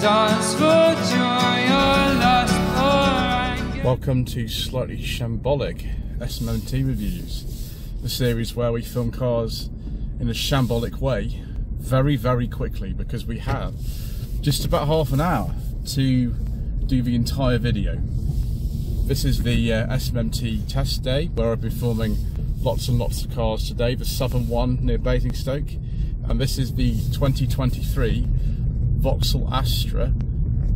dance for joy, your last pour. Welcome to Slightly Shambolic SMMT Reviews, the series where we film cars in a shambolic way very, very quickly, because we have just about half an hour to do the entire video. This is the SMMT test day, where I've been filming lots and lots of cars today. The southern one near Basingstoke, and this is the 2023 Vauxhall Astra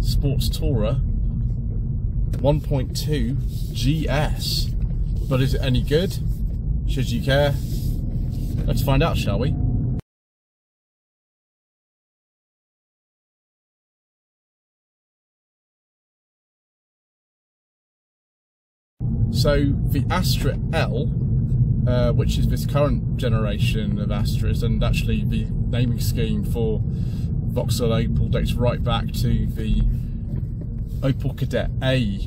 Sports Tourer 1.2 GS. But is it any good? Should you care? Let's find out, shall we? So the Astra L, which is this current generation of Astras, and actually the naming scheme for Vauxhall Opel dates right back to the Opel Kadett A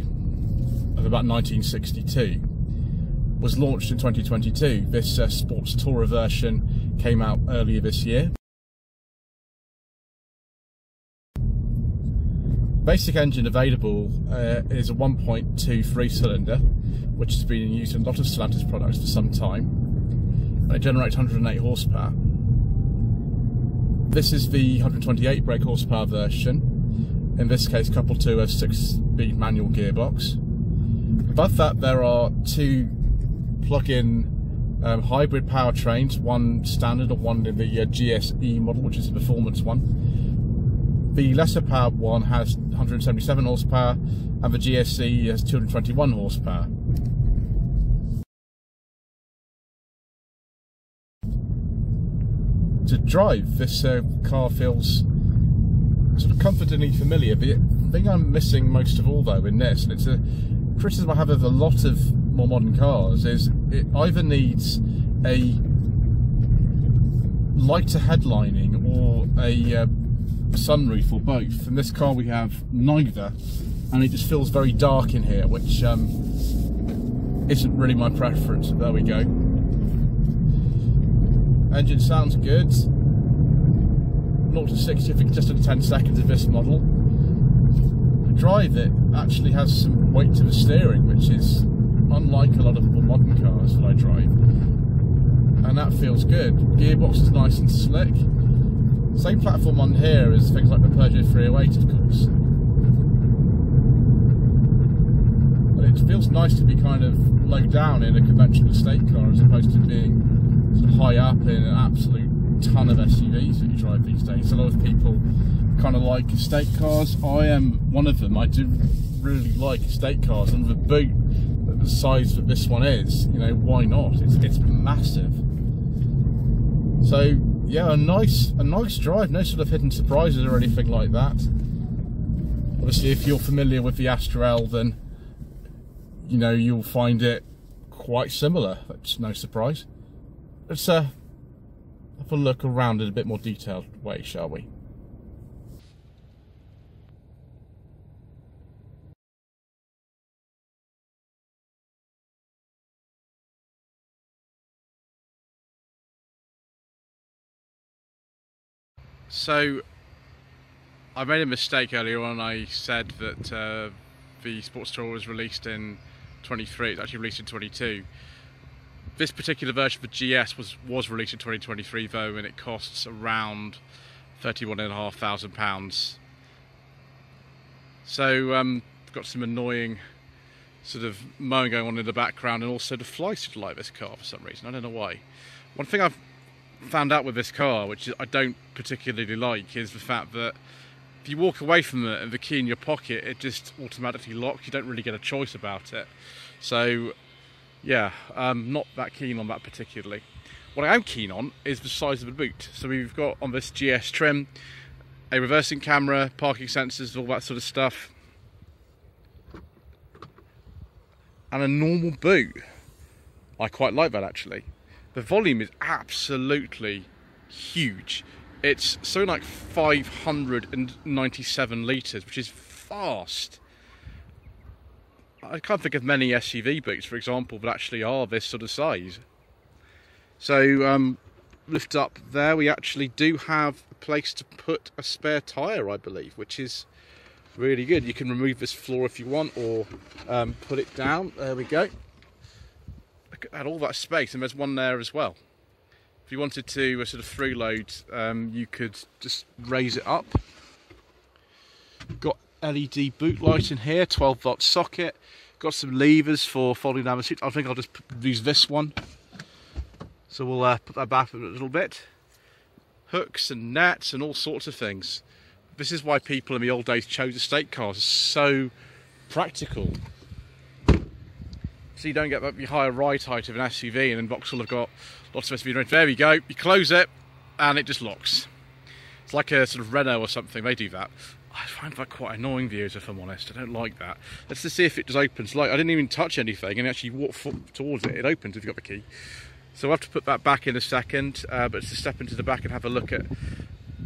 of about 1962, was launched in 2022. This Sports Tourer version came out earlier this year. Basic engine available is a 1.2 3-cylinder, which has been used in a lot of Stellantis products for some time, and it generates 108 horsepower. This is the 128 brake horsepower version, in this case coupled to a 6-speed manual gearbox. Above that there are two plug-in hybrid powertrains, one standard and one in the GSE model, which is the performance one. The lesser powered one has 177 horsepower, and the GSE has 221 horsepower. To drive, this car feels sort of comfortingly familiar. The thing I'm missing most of all, though, in this, and it's a criticism I have of a lot of more modern cars, is it either needs a lighter headlining or a sunroof, or both. In this car we have neither, and it just feels very dark in here, which isn't really my preference. There we go. Engine sounds good. 0 to 60 I think just under 10 seconds of this model. To drive it actually has some weight to the steering, which is unlike a lot of the modern cars that I drive, and that feels good. Gearbox is nice and slick. Same platform on here as things like the Peugeot 308, of course. But it feels nice to be kind of low down in a conventional estate car, as opposed to being sort of high up in an absolute ton of SUVs that you drive these days. A lot of people kind of like estate cars. I am one of them. I do really like estate cars, and the boot the size that this one is, you know, why not? It's massive. So yeah, a nice drive. No sort of hidden surprises or anything like that. Obviously, if you're familiar with the Astra L, then you know you'll find it quite similar. That's no surprise. Let's have a look around in a bit more detailed way, shall we? So, I made a mistake earlier on. I said that the Sports Tourer was released in 23. It's actually released in 22. This particular version of the GS was released in 2023 though, and it costs around £31,500. So got some annoying sort of mowing going on in the background, and also the fly seems to like this car for some reason. I don't know why. One thing I've found out with this car, which I don't particularly like, is the fact that if you walk away from it and the key in your pocket, it just automatically locks. You don't really get a choice about it. So yeah, I'm not that keen on that particularly. What I am keen on is the size of the boot. So we've got on this GS trim a reversing camera, parking sensors, all that sort of stuff, and a normal boot. I quite like that actually. The volume is absolutely huge. It's something like 597 litres, which is fast. I can't think of many SUV boots, for example, that actually are this sort of size. So lift up there, we actually do have place to put a spare tyre, I believe, which is really good. You can remove this floor if you want, or put it down. There we go. Look at that, all that space, and there's one there as well. If you wanted to sort of through load, you could just raise it up. Got LED boot light in here, 12-volt socket. Got some levers for folding down the seat. I think I'll just use this one. So we'll put that back a little bit. Hooks and nets and all sorts of things. This is why people in the old days chose estate cars. It's so practical. So you don't get the higher ride height of an SUV, and then Vauxhall have got lots of SUV range. There we go. You close it and it just locks. It's like a sort of Renault or something. They do that. I find that quite annoying, viewers, if I'm honest. I don't like that. Let's just see if it just opens. Like, I didn't even touch anything and actually walk towards it. It opens if you've got the key. So we'll have to put that back in a second, but to step into the back and have a look at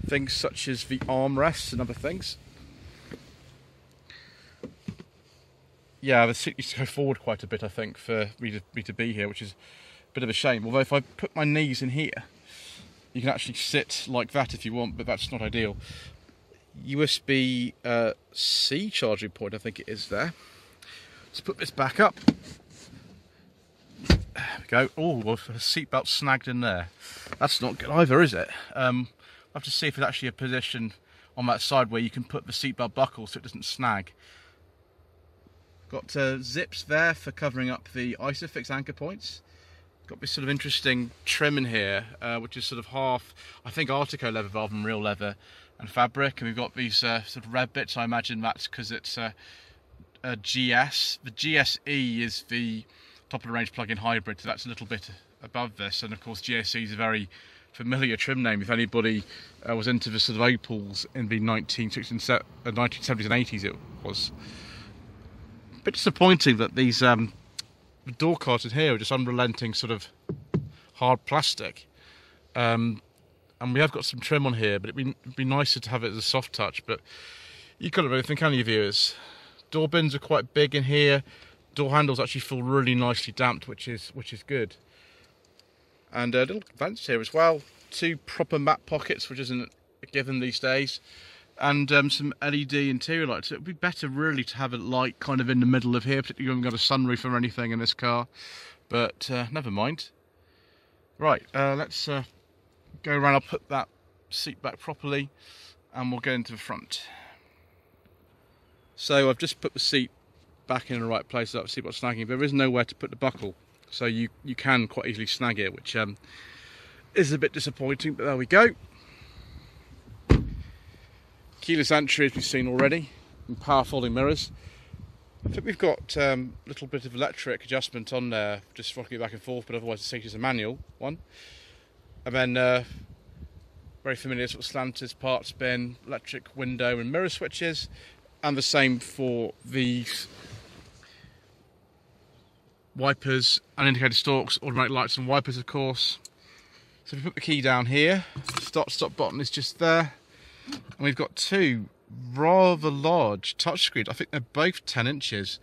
things such as the armrests and other things. Yeah, the seat needs to go forward quite a bit, I think, for me to be here, which is a bit of a shame. Although if I put my knees in here, you can actually sit like that if you want, but that's not ideal. USB-C charging point, I think it is there. Let's put this back up. There we go. Oh, a seatbelt snagged in there. That's not good either, is it? I'll have to see if there's actually a position on that side where you can put the seatbelt buckle so it doesn't snag. Got zips there for covering up the ISOFIX anchor points. Got this sort of interesting trim in here, which is sort of half, I think, Artico leather rather than real leather and fabric. And we've got these sort of red bits. I imagine that's because it's a GS. The GSE is the top of the range plug-in hybrid, so that's a little bit above this. And of course, GSE is a very familiar trim name if anybody was into the sort of Opels in the 1970s and 80s. It was a bit disappointing that these the door cards in here are just unrelenting sort of hard plastic. And we have got some trim on here, but it'd be nicer to have it as a soft touch. But you can't really think, can you, viewers? Door bins are quite big in here. Door handles actually feel really nicely damped, which is good. And little vents here as well. 2 proper mat pockets, which isn't a given these days. And some LED interior lights. It would be better really to have a light kind of in the middle of here, particularly when we've got a sunroof or anything in this car. But never mind. Right, let's go around. I'll put that seat back properly and we'll go into the front. So I've just put the seat back in the right place without the seatbelt snagging. There is nowhere to put the buckle, so you can quite easily snag it, which is a bit disappointing, but there we go. Keyless entry, as we've seen already, and power folding mirrors. I think we've got a little bit of electric adjustment on there, just rocking it back and forth, but otherwise the seat is a manual one. And then very familiar sort of slanted parts bin, electric window and mirror switches, and the same for these wipers and indicator stalks, automatic lights and wipers, of course. So if we put the key down here, start-stop button is just there. And we've got 2 rather large touchscreens. I think they're both 10 inches.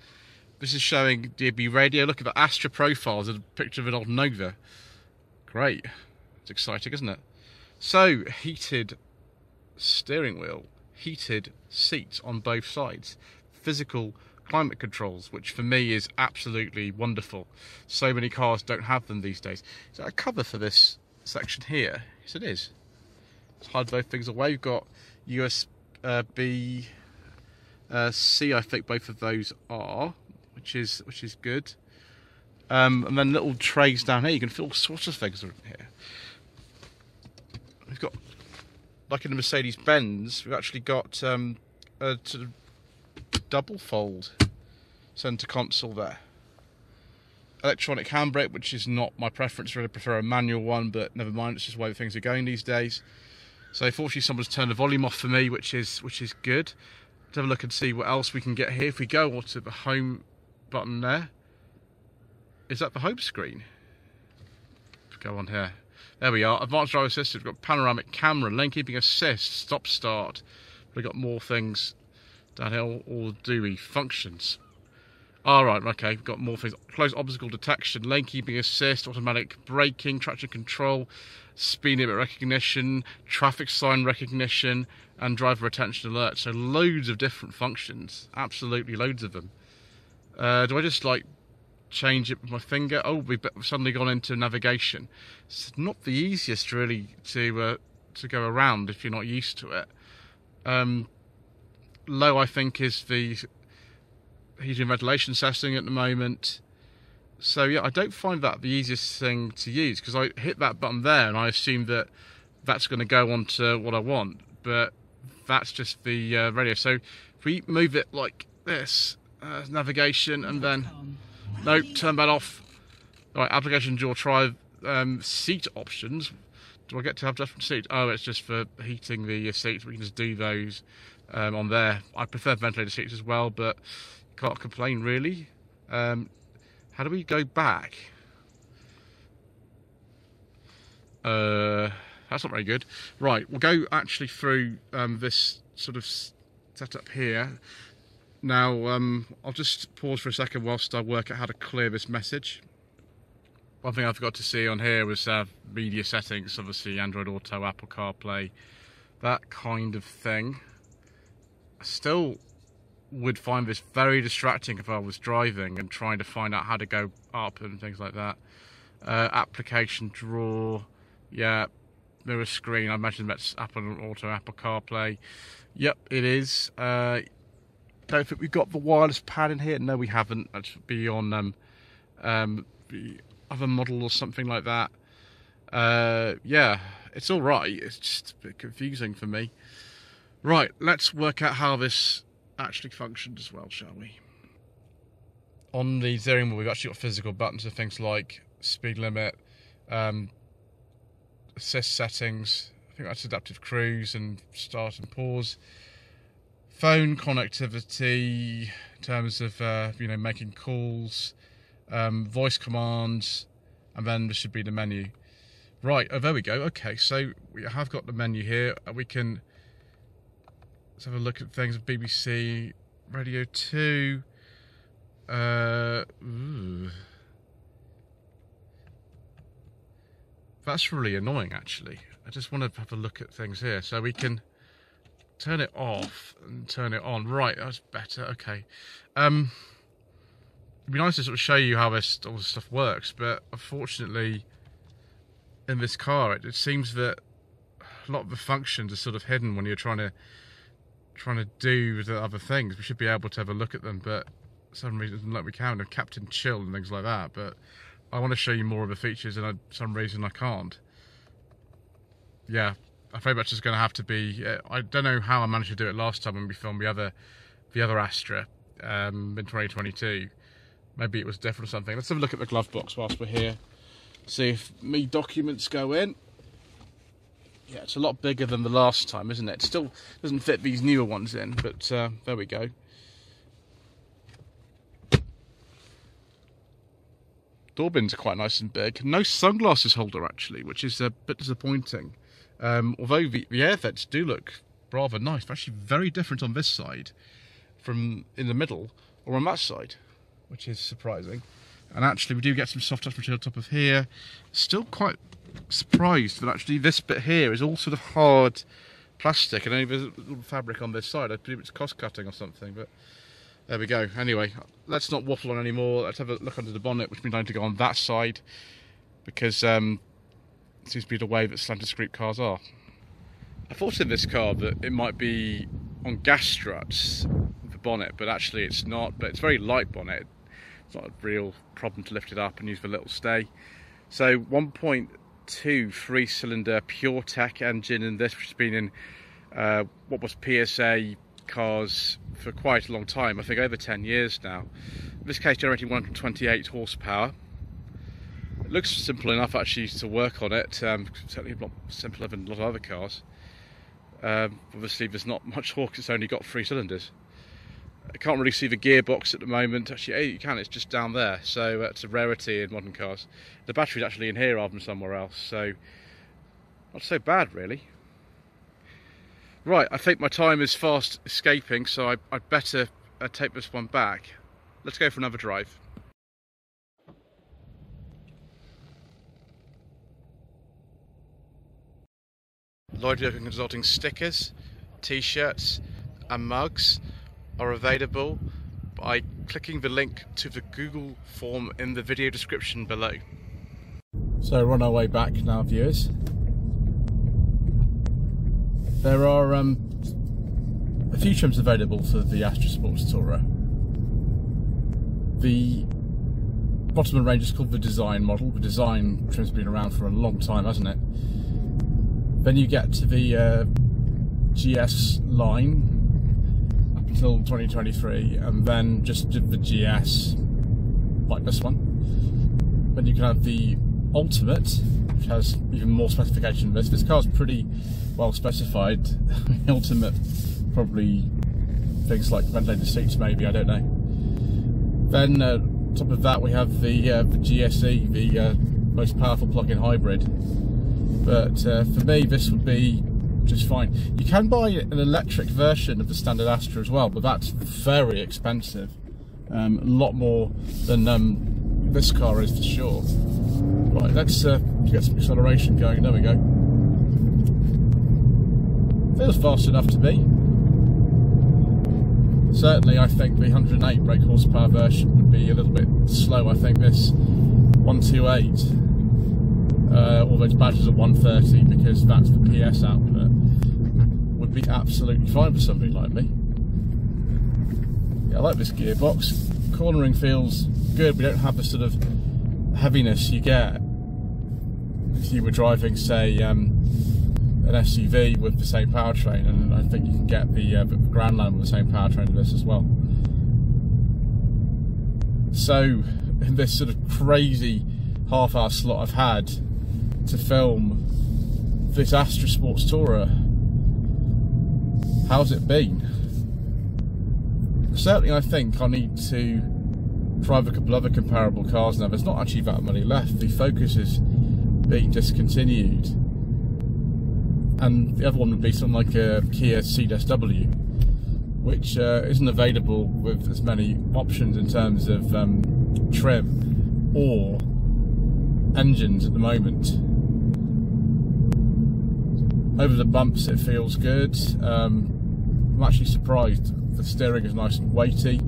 This is showing DAB radio. Look at the Astra profiles and a picture of an old Nova. Great. It's exciting, isn't it? So, heated steering wheel, heated seats on both sides, physical climate controls, which for me is absolutely wonderful. So many cars don't have them these days. Is that a cover for this section here? Yes, it is. Let's hide both things away. We've got USB-C, I think both of those are, which is good. And then little trays down here. You can fit all sorts of things in here. We've got, like in the Mercedes-Benz, we've actually got a sort of double fold centre console there. Electronic handbrake, which is not my preference. Really prefer a manual one, but never mind. It's just the way things are going these days. So fortunately, someone's turned the volume off for me, which is good. Let's have a look and see what else we can get here. If we go to the home button there, is that the home screen? Let's go on here. There we are. Advanced driver assistant. We've got panoramic camera, lane keeping assist, stop start. We've got more things down here. All the DUI functions. Alright, okay, we've got more things. Close obstacle detection, lane keeping assist, automatic braking, traction control, speed limit recognition, traffic sign recognition, and driver attention alert. So loads of different functions. Absolutely loads of them. Do I just like change it with my finger? Oh, we've suddenly gone into navigation. It's not the easiest really to go around if you're not used to it. Low, I think, is the heating and ventilation setting at the moment. So yeah, I don't find that the easiest thing to use, because I hit that button there and I assume that that's going to go on to what I want, but that's just the radio. So if we move it like this, navigation, and then no, turn that off. Right, application drawer, try seat options. Do I get to have different seats? Oh, it's just for heating the seats. We can just do those on there. I prefer ventilated seats as well, but can't complain really. How do we go back? That's not very good. Right, we'll go actually through this sort of setup here. Now, I'll just pause for a second whilst I work out how to clear this message. One thing I forgot to see on here was media settings, obviously Android Auto, Apple CarPlay, that kind of thing. I still would find this very distracting if I was driving and trying to find out how to go up and things like that. Application drawer, yeah, mirror screen, I imagine that's Apple Auto, Apple CarPlay. Yep, it is. Don't think we've got the wireless pad in here. No, we haven't. That should be on the other model or something like that. Yeah, it's all right. It's just a bit confusing for me. Right, let's work out how this actually functioned as well, shall we? On the steering wheel, we've actually got physical buttons for things like speed limit, assist settings. I think that's adaptive cruise and start and pause. Phone connectivity in terms of making calls, voice commands, and then there should be the menu. Right, oh there we go. Okay, so we have got the menu here. We can let's have a look at things. BBC, Radio 2. That's really annoying, actually. I just want to have a look at things here. So we can turn it off and turn it on. Right, that's better. Okay. It'd be nice to sort of show you how all this stuff works, but unfortunately, in this car, it seems that a lot of the functions are sort of hidden when you're trying to do the other things. We should be able to have a look at them, but for some reason, like we can, have Captain Chill and things like that. But I want to show you more of the features, and for some reason I can't. Yeah, I think that's just going to have to be. I don't know how I managed to do it last time when we filmed the other Astra in 2022. Maybe it was different or something. Let's have a look at the glove box whilst we're here. See if me documents go in. Yeah, it's a lot bigger than the last time, isn't it? It still doesn't fit these newer ones in, but there we go. Door bins are quite nice and big. No sunglasses holder, actually, which is a bit disappointing. Although the air vents do look rather nice. They're actually very different on this side from in the middle or on that side, which is surprising. And actually, we do get some soft touch material on top of here. Still quite surprised that actually this bit here is all sort of hard plastic, and only there's a little fabric on this side. I believe it's cost cutting or something, but there we go. Anyway, let's not waffle on anymore. Let's have a look under the bonnet, which means I need to go on that side, because it seems to be the way that slanted scoop cars are. I thought in this car that it might be on gas struts, the bonnet, but actually it's not. But it's very light bonnet. It's not a real problem to lift it up and use the little stay. So 1.2 3-cylinder PureTech engine in this, which has been in what was PSA cars for quite a long time, I think over 10 years now. In this case, generating 128 horsepower. It looks simple enough actually to work on it, certainly a lot simpler than a lot of other cars. Obviously there's not much torque, it's only got 3 cylinders. I can't really see the gearbox at the moment. Actually, you can, it's just down there, so it's a rarity in modern cars. The battery's actually in here rather than somewhere else, so not so bad really. Right, I think my time is fast escaping, so I'd better take this one back. let's go for another drive. Lloyd Vehicle Consulting stickers, t-shirts and mugs are available by clicking the link to the Google form in the video description below. So we're on our way back now, viewers. There are a few trims available for the Astra Sports Tourer. The bottom of the range is called the Design model. The Design trim's been around for a long time, hasn't it? Then you get to the GS line up until 2023, and then just the GS, like this one. Then you can have the Ultimate, which has even more specification than this. This car's pretty well specified. The Ultimate, probably things like ventilated seats, maybe, I don't know. Then on top of that we have the GSE, the most powerful plug-in hybrid. But for me, this would be just fine. You can buy an electric version of the standard Astra as well, but that's very expensive. A lot more than this car is for sure. Right, let's get some acceleration going. There we go. Feels fast enough to me. Certainly, I think the 108 brake horsepower version would be a little bit slow. I think this 128. All those badges at 130, because that's the PS output, would be absolutely fine for somebody like me. Yeah, I like this gearbox. Cornering feels good. We don't have the sort of heaviness you get if you were driving, say, an SUV with the same powertrain, and I think you can get the Grand Line with the same powertrain as this as well. So, in this sort of crazy half-hour slot I've had to film this Astra Sports Tourer, how's it been? Certainly I think I need to drive a couple other comparable cars now. There's not actually that many left. The Focus is being discontinued, and the other one would be something like a Kia Ceed-SW, which isn't available with as many options in terms of trim or engines at the moment. Over the bumps it feels good. I'm actually surprised the steering is nice and weighty.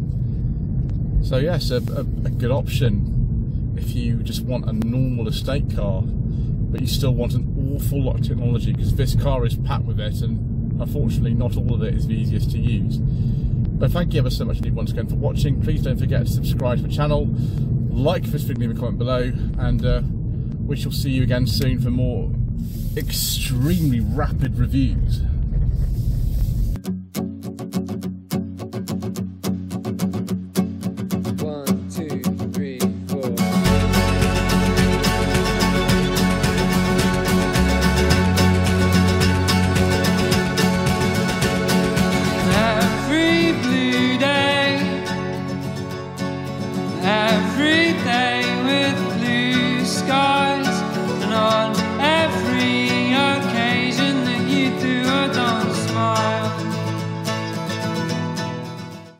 So yes, a good option if you just want a normal estate car, but you still want an awful lot of technology, because this car is packed with it, and unfortunately not all of it is the easiest to use. But thank you ever so much indeed once again for watching. Please don't forget to subscribe to the channel, like this video, leave a comment below, and we shall see you again soon for more extremely rapid reviews. Every day with blue skies.